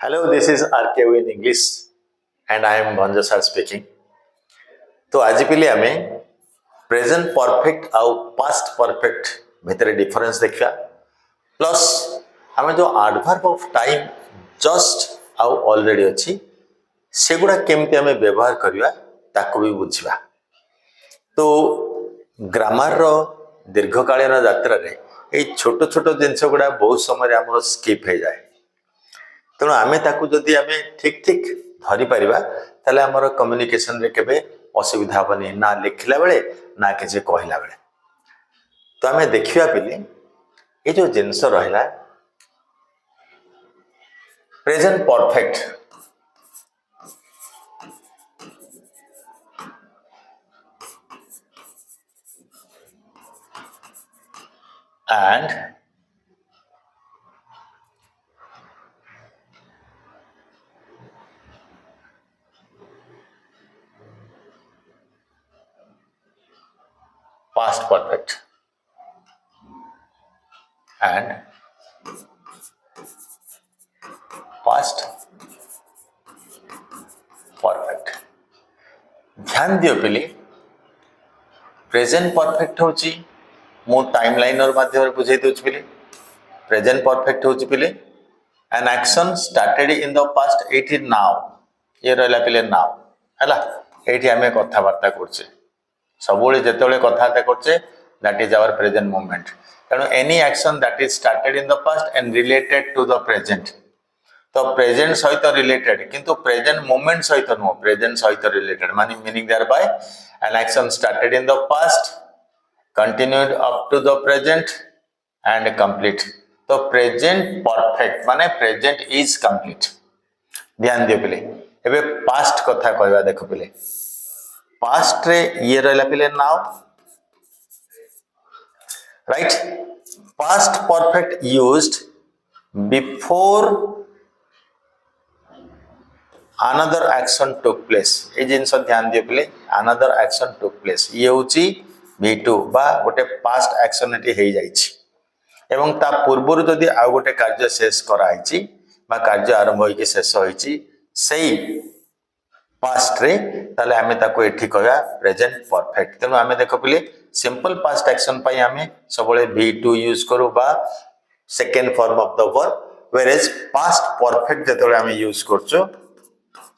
Hello, this is RKO in English and I am Bhanjo sir speaking. तो आज पिले आमे प्रेजेंट परफेक्ट आउ पास्ट परफेक्ट भितर डिफरेंस देखा प्लस आमे जो एडवर्ब ऑफ टाइम जस्ट आउ ऑलरेडी अच्छी सेगुड़ा केमती आमे व्यवहार करवा ताको भी बुझिबा। तो ग्रामर रो दीर्घकालीन यात्रा रे ए छोट छोट जिनस गुड़ा बहुत समय आमर स्किप हो जाए। तेणु आमे ताकू जदि आमे ठीक ठीक धरी परिबा ताले हमर कम्युनिकेशन रे केबे असुविधा हबनी ना लिखला बेले ना किसी कहला बेले। तो आमे देखिया पिले ये जो जिनस रहिला present perfect and past perfect and past perfect। ध्यान दियो पिले प्रेजेंट परफेक्ट होची मो टाइमलाइनर माध्यम बुझे दूच पिले प्रेजेंट परफेक्ट होची पिले an action started in the past it is now ये रहला पिले नाउ हैला एठी हमें कथा वार्ता करछे सबुळे जेतेबेले कथाबार्ता करछे that is our present moment. तेणु any action that is started in the past and related to the present तो प्रेजेंट सहित रिलेटेड किंतु प्रेजेंट मोमेंट सहित नो प्रेजेंट सहित रिलेटेड मानी meaning there bye an action started in the past continued up to the present and complete। तो present perfect माने present is complete. ध्यान दियो पिले एबे पास्ट कथा कहबा देखो पिले पास्ट रे ये रहला पिले now right. Past perfect used before another action took place। ए जिनस ध्यान दियो पिले another action took place ये होची V2 बा गोटे पास्ट एक्शन एटी हे जाइछि एवं ता पूर्वरु जदि आ गोटे कार्य शेष कराइछि बा कार्य आरंभ होइके शेष होइछि सेही पास्ट रे ताले हमें ताको एठी कहया प्रेजेंट परफेक्ट। तेनु हमें देखो पिले सिंपल पास्ट एक्शन पई हमें सबले V2 यूज करू बा second form of the verb where is past perfect जेतले हमें यूज करछो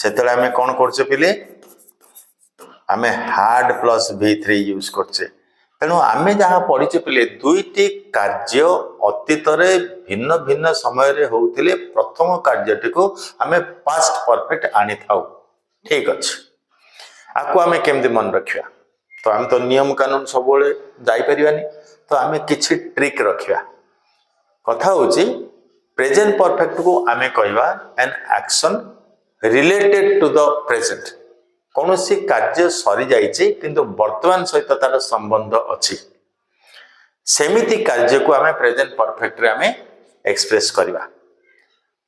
सेतले हमें कोन करछो पिले आमे हार्ड प्लस V3 यूज करछे। तेणु आमे जहाँ पढ़ीचे पिले दुईटी कार्य अतीत रे भिन्न भिन्न समय रे होउतिले प्रथम कार्यटी को आमे पास्ट परफेक्ट आनी थाउ ठीक अछि। आको आमे केमदि मन रखिया तो आम तो नियम कानून सबले जाई परिबानी तो आमे किछि ट्रिक रखिया कथा होची प्रेजेंट परफेक्ट को आमे कहबा an action related to the present कौन सी कार्य सरी जाइए किंतु वर्तमान सहित तार संबंध अच्छी सेमिति कार्य को आमे प्रेजेंट परफेक्ट रे आमे एक्सप्रेस करबा।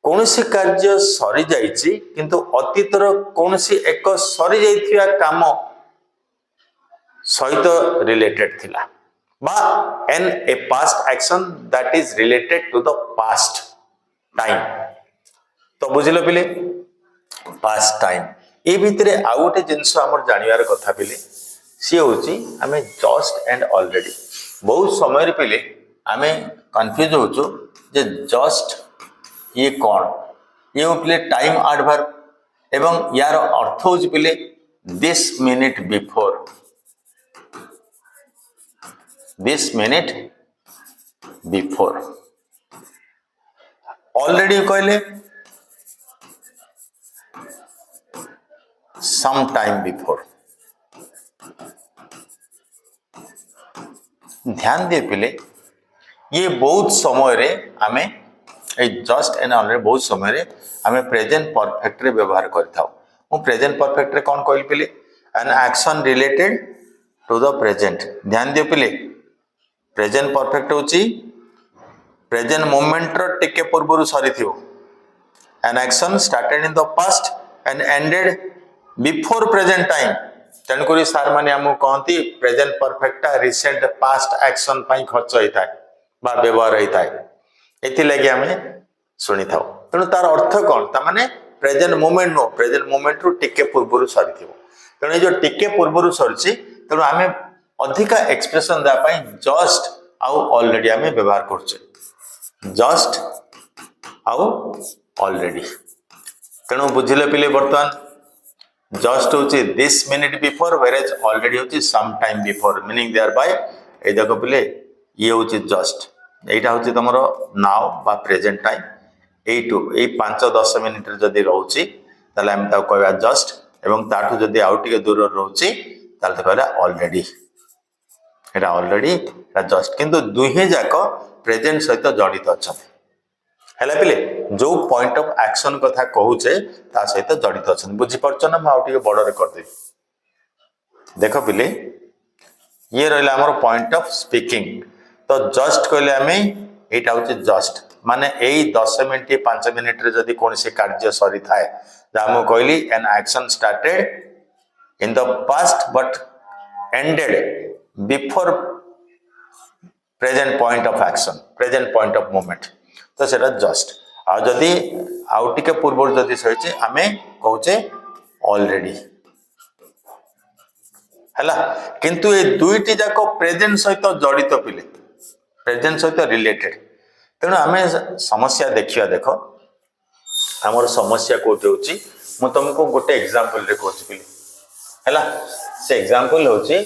कौन सी कार्य सरी जाइए किंतु अतीतर कौन सी एक सरी जाइथिया काम सहित रिलेटेड थिला बा an a past action that is related to the past time. तो बुझिलो पिले पास्ट टाइम ये भितर आउ गोटे जिनस आमर जानिबार कथा पिले सी होची आमे जस्ट एंड ऑलरेडी बहुत समय पिले आमे कंफ्यूज होचु जे जस्ट ये कौन ये पिले टाइम एडवर्ब एवं यार अर्थ होची पिले दिस मिनिट बिफोर ऑलरेडी कहले some time before। ध्यान दे पिले ये बहुत समय रे आमे ए जस्ट एंड ऑलरेडी बहुत समय रे आमे प्रेजेंट परफेक्ट रे व्यवहार करथाउ। मु प्रेजेंट परफेक्ट रे कोन कहल पिले an action related to the present. ध्यान दे पिले प्रेजेंट परफेक्ट होची प्रेजेंट मोमेंट रो टिके पूर्वरु सरी थियो an action started in the past and ended before present time. तेणुक सार मैंने आमको कहती present perfect recent past action खर्च होता है व्यवहार होता है एथि लगी आम शुणी था। तेणु तार अर्थ कौन ता माने present moment no present moment रु टिके पूर्व सरी तेणु जो टिके पूर्व सरी तेणु आम अधिका एक्सप्रेशन देवाई जस्ट आउ ऑलरेडी आम व्यवहार कर जस्ट आउ ऑलरेडी तेणु बुझिले पिले बर्तमान जस्ट होची this minute before whereas already होची some time before meaning there बाय ए देखो पिले ये होची जस्ट एटा होची तमरो नाउ बा प्रेजेंट टाइम एटू ए 5-10 मिनिट रे जदी रहउची ताले हम ता कहबा जस्ट एवं ताठू जदी आउट के दूर रहउची ताले कहबा ऑलरेडी एटा ऑलरेडी एटा जस्ट किंतु दुहे जाको प्रेजेंट सहित जड़ित अछथि हेला पिले जो पॉइंट ऑफ एक्शन कथा कहूचे ता सहित जड़ित अछन बुझी परछ ना माउ टिके बड़ रे कर दे देखो पिले ये रहला हमर पॉइंट ऑफ स्पीकिंग तो जस्ट कहले हमें एटा होचे जस्ट माने एई 10 मिनिट 5 मिनिट रे जदी कोन से कार्य सरी थाए जामो कहली N action started in the past but ended before present point of action present point of moment तो सेटा जस्ट आ जदी आउ टिके पूर्व जदी सहिचे आमे कहूचे ऑलरेडी हला किंतु ए दुईटी जाको प्रेजेंट सहित जड़ित पिले प्रेजेंट सहित रिलेटेड तेणु आमे समस्या देखिया देखो हमर समस्या कोटे होची मु तुमको गोटे एग्जांपल रे कहूची पिले हला से एग्जांपल होची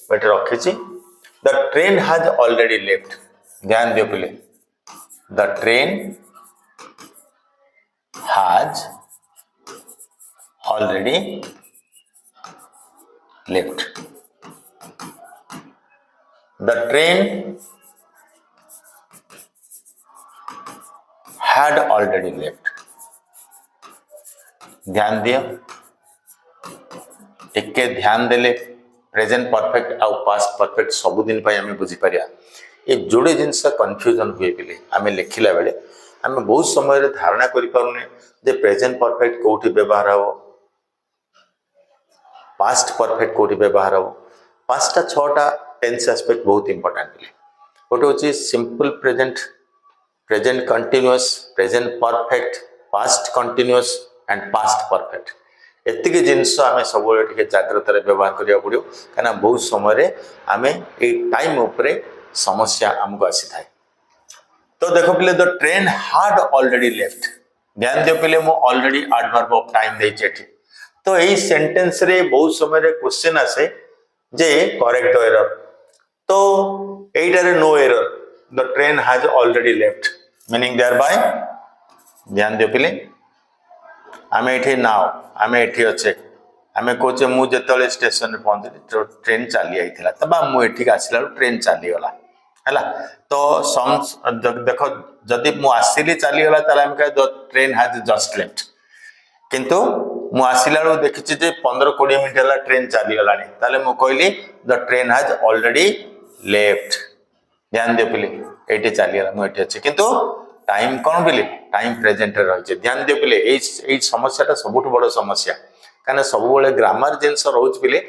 बेटे रखिची the train has already left ध्यान दियो पिले the train has already left the train had already left ध्यान दियो टिके ध्यान देले प्रेजेंट परफेक्ट आउ पास्ट परफेक्ट सब दिन पे हमें बुझी पारिया ये जोड़े जिनस कंफ्यूजन हुए पिले आमे लिखिला बेले आमे बहुत समय रे धारणा करि पारुने जे प्रेजेंट परफेक्ट कोठी व्यवहार हो पास्ट परफेक्ट कोठी व्यवहार हो पांचटा छटा टेंस एस्पेक्ट बहुत इंपोर्टेंट पिले गोटे होची simple present present continuous present perfect past continuous and past perfect एतिके जिनस आमे सब टिके जाग्रत रे व्यवहार करिया पड़ियो काना बहुत समय रे आमे ए टाइम ऊपर समस्या हमको आसी थाए तो देखो पिले the train had already left ध्यान दियो पिले मो ऑलरेडी एडवर्ब ऑफ टाइम देछि एठी तो यही सेंटेंस रे बहुत समय रे क्वेश्चन आसे जे करेक्ट एरर तो एटा रे no error the train has already left meaning there bye ध्यान दियो पिले आमे एठी नाउ आमे एठी अच्छे आमे कोचे मु जेतले स्टेशन रे पहुंचली ट्रेन चली आइथिला तबा मु एठी आसिला ट्रेन चली गला हला तो सम देखो जदी मु आसिली चली गला ताले हम कह the train has just left किंतु मु आसिला रो देखिछि जे 15-20 मिनिट हला ट्रेन चली गलानी ताले मु कहली the train has already left ध्यान दे पिले एठी चली गला मु एठी अछि किंतु टाइम कोन पिले टाइम प्रेजेंट रे रहै ध्यान दे पिले एई समस्याटा सबुठ बड़ समस्या काने सब बेले ग्रामर जिंस रहउछ पिले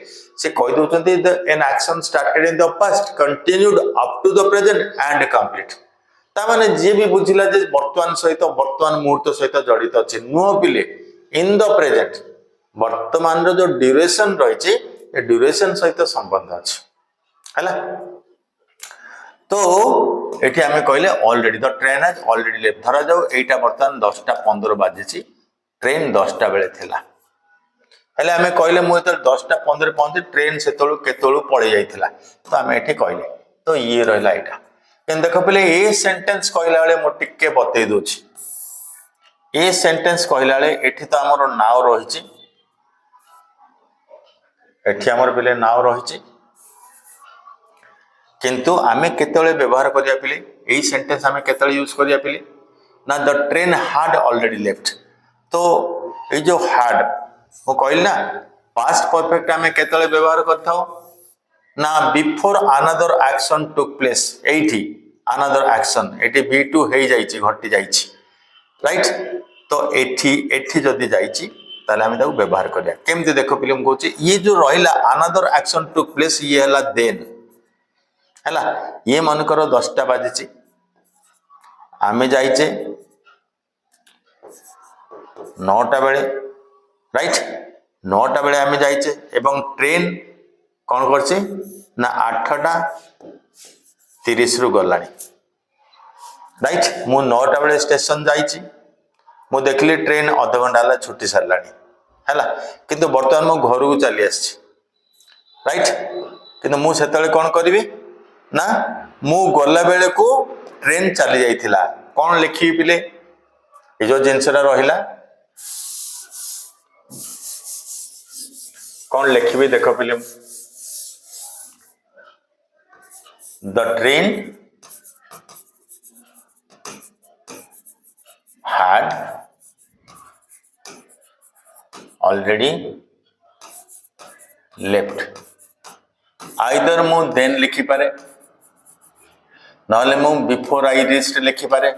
से कहि दोचंती the an action started in the past continued up to the present and complete ता माने जे भी बुझिला जे वर्तमान सहित वर्तमान मुहूर्त सहित जड़ित अछि नो पिले इन द प्रेजेंट वर्तमान रो जो ड्यूरेशन रही ए ड्यूरेशन सहित संबंध अछि हला तो एठी हमें कहले already the train has already left धरा जाऊ एटा वर्तमान 10:15 बाजिछि ट्रेन 10टा बेले थिला हेले हमें कहले मु त 10:15 पहुंची ट्रेन सेतळु केतळु पळै जाइथिला तो हमें एठी कहले तो ये रहला एटा केन देखो पले ए सेंटेंस कहला बेले मो टिके बतै दोछि ए सेंटेंस कहला बेले एठी तो हमर नाव रहिछि एठी हमर पले नाव रहिछि किंतु आमे केतळे व्यवहार करिया पिले एई सेंटेंस आमे केतळे यूज करिया पिले ना the train had already left तो ए जो हैड वो कहल ना पास्ट परफेक्ट आमे केतळे व्यवहार करथाओ ना before another action took place एठी अनदर एक्शन एठी बी2 हे जाईची घटी जाईची राइट तो एठी जदी जाईची ताले आमे ताको व्यवहार करिया केमते देखो पिले हम कहूची ये जो रहिला अनदर एक्शन टुक प्लेस ये हला देन हला ये मन करो 10टा बाजिची आमे जाइचे 9टा बेले राइट 9टा बेले आम जाइचे एवं ट्रेन कौन करछि ना 8:30 रु गलानी राइट मु 9टा बेले स्टेशन जाइछि मु देखली ट्रेन आधा घंटा ला छुट्टी सारलानी हैला किंतु वर्तमान मो घर को चली आछि राइट किंतु मु सेतले कौन करिवि ना मु गला बेले को ट्रेन चली जाइथिला कौन लिखी पिले ये जो जिनसरा रहिला कौन लिखिबे देखो पिले the train had already left either मु then लिखि पारे नहले मु before I reached लिखि पारे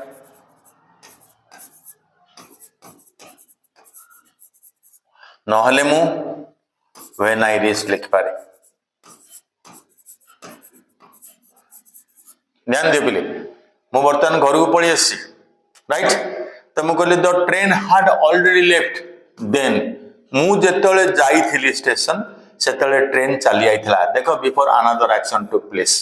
नहले मु when I reached लिखि पारे ध्यान दियो पिले मु वर्तमान घर को पळी आसी राइट तो मु कहली द ट्रेन हाड ऑलरेडी लेफ्ट देन मु जेतले जाइथिली स्टेशन सेतले ट्रेन चली आइथिला देखो before another action took place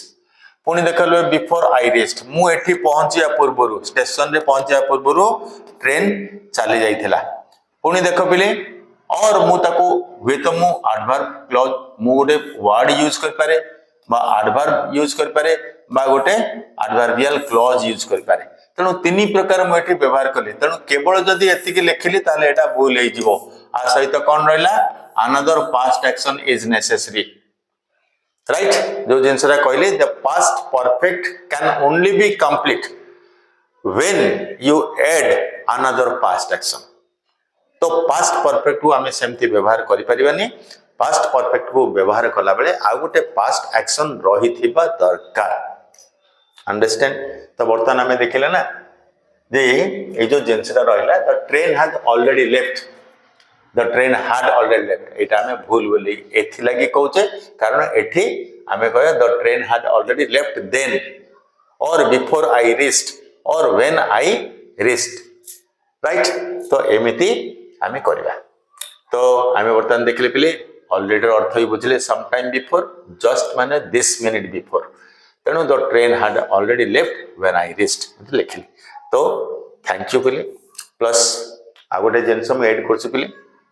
पुनी देखलो बिफोर आई रेस्ट मु एठी पहुंचिया पूर्वरु स्टेशन रे पहुंचिया पूर्वरु ट्रेन चली जाइथिला पुनी देखो पिले और मु ताको वे तो मु एडवर्ब क्लॉज मु गोटे वर्ड यूज कर पारे बा एडवर्ब यूज कर पारे बा गोटे एडवर्बियल क्लॉज यूज कर पारे तेणु 3 प्रकार मुझे व्यवहार कली तेणु केवल जदि एतिकी लिखिली ताले एटा भूल हो जिवो आ सहित कौन रहिला another past action is necessary right जो जिनसरा कहली the past perfect can only be complete when you add another past action तो पास्ट परफेक्ट को आमे सेमती व्यवहार करि परिबानी पास्ट परफेक्ट को व्यवहार कला बेले आ गोटे पास्ट एक्शन रहिथिबा दरकार अंडरस्टैंड तो बर्तमान आम देखिले ना जे ये जो जिनसटा रहा the train has already left the train had already left एटा आम भूल बोली एथि लगी कहूचे कारण एठी आम कह the train had already left then or before I reached or when I reached right तो एमिति आम करवा तो आम बर्तमान देखले पिले ऑलरेडी अर्थ ही बुझले सम टाइम बिफोर जस्ट माने दिस मिनिट बिफोर तेणु the train had already left when I reached लिखिली तो थैंक यू पिले प्लस आ गोटे जिनस मुझे एड कर पिले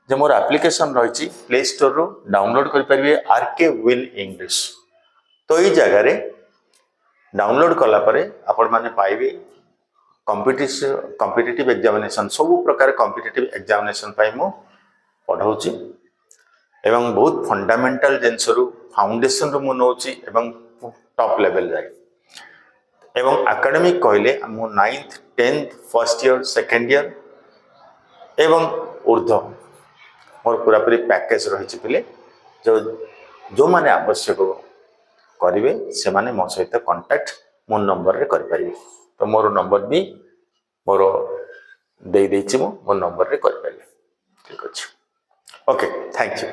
जे मोर एप्लिकेशन रही प्ले स्टोर रू डाउनलोड करेंगे आरके विन इंग्लिश तो ये जगार डाउनलोड कलापर आपण मैंने पाइबे कॉम्पिटिटिव एग्जामिनेशन सब प्रकार कॉम्पिटिटिव एग्जामिनेशन मु पढ़ाऊँगी एवं बहुत फंडामेंटल जिनस फाउंडेशन रू मु नौची एवं टॉप लेवल जाए एवं एकेडमिक कहले मु 9th 10th first year second year एवं ऊर्ध्व मोर पूरा पूरी पैकेज रही पिले जो माने आवश्यक करेंगे से माने मो सहित कांटेक्ट मो नंबर रे करि परिबे तो मोर नंबर भी मोर दे देछि मो नंबर रे करि परिबे ठीक अछि ओके थैंक यू।